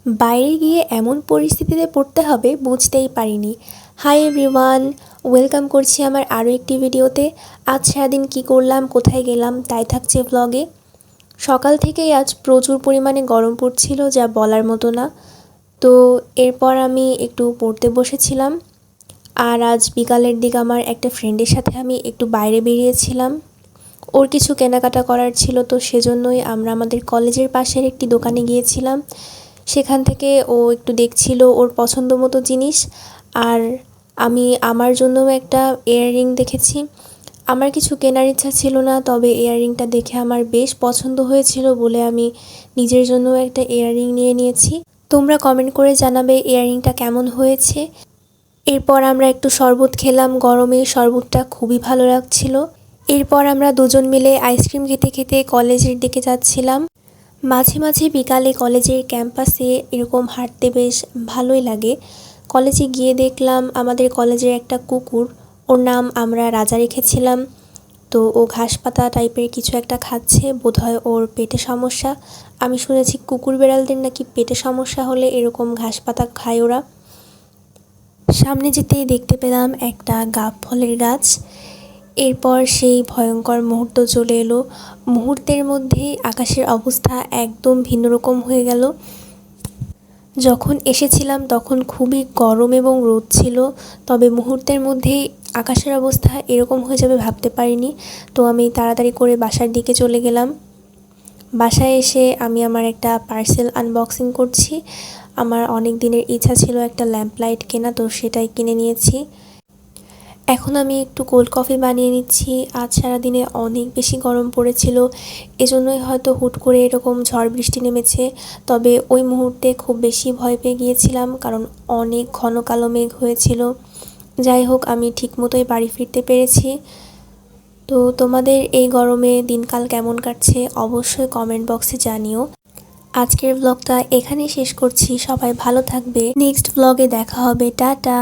বাইরে গিয়ে এমন পরিস্থিতিতে পড়তে হবে বুঝতেই পারিনি। হাই এভরিওয়ান, ওয়েলকাম করছি আমার আরও একটি ভিডিওতে। আজ সারাদিন কী করলাম, কোথায় গেলাম তাই থাকছে ব্লগে। সকাল থেকেই আজ প্রচুর পরিমাণে গরম পড়ছিল, যা বলার মতো না। তো এরপর আমি একটু পড়তে বসেছিলাম। আর আজ বিকালের দিকে আমার একটা ফ্রেন্ডের সাথে আমি একটু বাইরে বেরিয়েছিলাম। ওর কিছু কেনাকাটা করার ছিল, তো সেজন্যই আমরা আমাদের কলেজের পাশের একটি দোকানে গিয়েছিলাম। সেখান থেকে ও একটু দেখছিল ওর পছন্দ মতো জিনিস, আর আমি আমার জন্যও একটা ইয়াররিং দেখেছি। আমার কিছু কেনার ইচ্ছা ছিল না, তবে ইয়াররিংটা দেখে আমার বেশ পছন্দ হয়েছিল বলে আমি নিজের জন্যও একটা ইয়াররিং নিয়ে নিয়েছি। তোমরা কমেন্ট করে জানাবে ইয়াররিংটা কেমন হয়েছে। এরপর আমরা একটু শরবত খেলাম, গরমে শরবতটা খুবই ভালো লাগছিল। এরপর আমরা দুজন মিলে আইসক্রিম খেতে খেতে কলেজের দিকে যাচ্ছিলাম। মাঝে মাঝে বিকালে কলেজের ক্যাম্পাসে এরকম হাঁটতে বেশ ভালোই লাগে। কলেজে গিয়ে দেখলাম আমাদের কলেজের একটা কুকুর, ওর নাম আমরা রাজা রেখেছিলাম। তো ও ঘাস পাতা টাইপের কিছু একটা খাচ্ছে, বোধহয় ওর পেটে সমস্যা। আমি শুনেছি কুকুর বেড়ালদের নাকি পেটে সমস্যা হলে এরকম ঘাস পাতা খায় ওরা। সামনে যেতেই দেখতে পেলাম একটা গাব ফলের গাছ। এরপর সেই ভয়ঙ্কর মুহূর্ত চলে এলো। মুহূর্তের মধ্যেই আকাশের অবস্থা একদম ভিন্ন রকম হয়ে গেল। যখন এসেছিলাম তখন খুবই গরম এবং রোদ ছিল, তবে মুহূর্তের মধ্যেই আকাশের অবস্থা এরকম হয়ে যাবে ভাবতে পারিনি। তো আমি তাড়াতাড়ি করে বাসার দিকে চলে গেলাম। বাসায় এসে আমি আমার একটা পার্সেল আনবক্সিং করছি। আমার অনেক দিনের ইচ্ছা ছিল একটা ল্যাম্প লাইট কেনা, তো সেটাই কিনে নিয়েছি। এখন আমি একটু কোল্ড কফি বানিয়ে নিচ্ছি। আজ সারাদিনে অনেক বেশি গরম পড়েছিল, এজন্যই হয়তো হুট করে এরকম ঝড় বৃষ্টি নেমেছে। তবে ওই মুহূর্তে খুব বেশি ভয় পেয়ে গিয়েছিলাম, কারণ অনেক ঘন কালো মেঘ হয়েছিল। যাই হোক, আমি ঠিক মতোই বাড়ি ফিরতে পেরেছি। তো তোমাদের এই গরমে দিনকাল কেমন কাটছে অবশ্যই কমেন্ট বক্সে জানিও। আজকের ব্লগটা এখানেই শেষ করছি। সবাই ভালো থাকবে, নেক্সট ব্লগে দেখা হবে, টাটা।